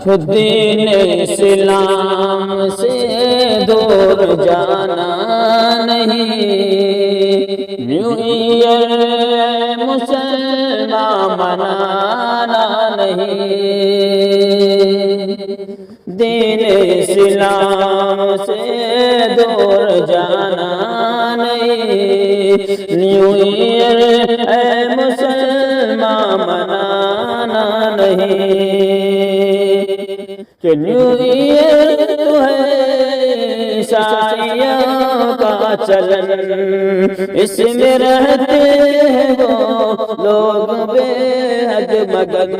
دین اسلام سے دور جانا نہیں، نیو ایئر مسلمان منانا نہیں، دین اسلام سے دور جانا نہیں، نیو ایئر مسلمان منانا نہیں، کہ نیو ایئر تو ہے عیسائیوں کا چلن، اس میں رہتے ہیں وہ لوگ بے حد مگن،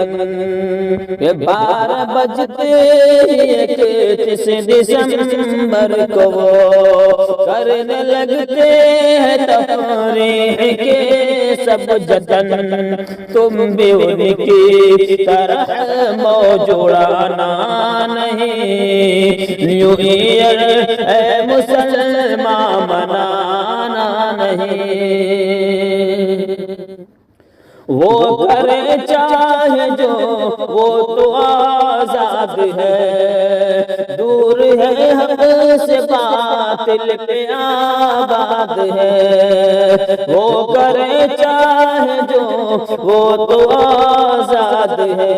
کہ 12 بجتے اکتیس دسمبر کو وہ کرنے لگتے ہیں تفریح کے سب جتن، تم بھی ان کی طرح موجوڑانا نہیں، نیو ایئر اے مسلمان منانا نہیں، وہ کرے چاہے جو وہ تو آزاد ہے، دور ہے حق سے باطل پہ آباد ہے، وہ کرے چاہے جو وہ تو آزاد ہے،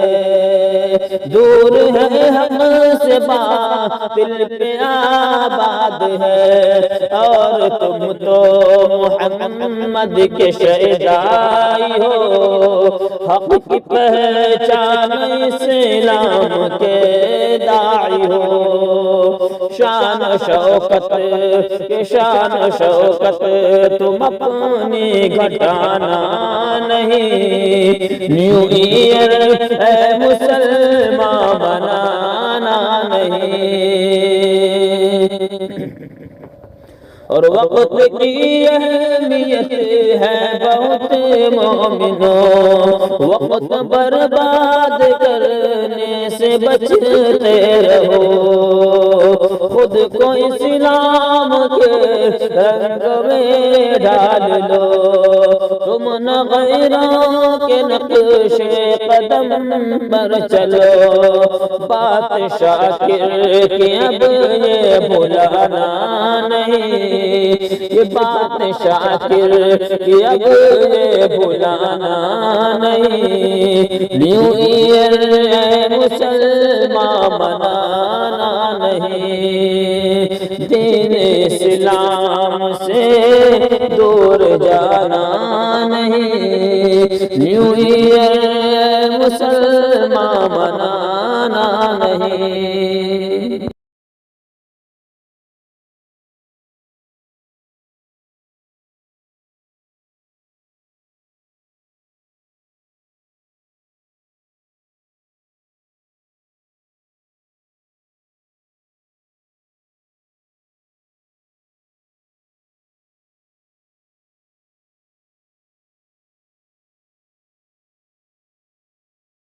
دور ہے حق سے باطل پہ آباد ہے، اور تم تو محمد کے شہدائی ہو، حق کی پہچان اسلام کے داعی ہو، شان شوکت شان شوکت تم اپنی گھٹانا نہیں، نیو ایئر اے مسلمان بنانا نہیں، اور وقت کی اہمیت ہے بہت مومنوں، وقت برباد کرنے سے بچتے رہو، خود کو اسلام کے رنگ میں ڈال لو، تم نہ غیروں کے نقش قدم پر چلو، بات شاکر کی اب یہ بھلانا نہیں، یہ بات شاکر کی اب یہ بھلانا نہیں، نیو ایئر مسلمان منانا نہیں، دین اسلام سے دور جانا نہیں، نیو ایئر مسلمان منانا نہیں۔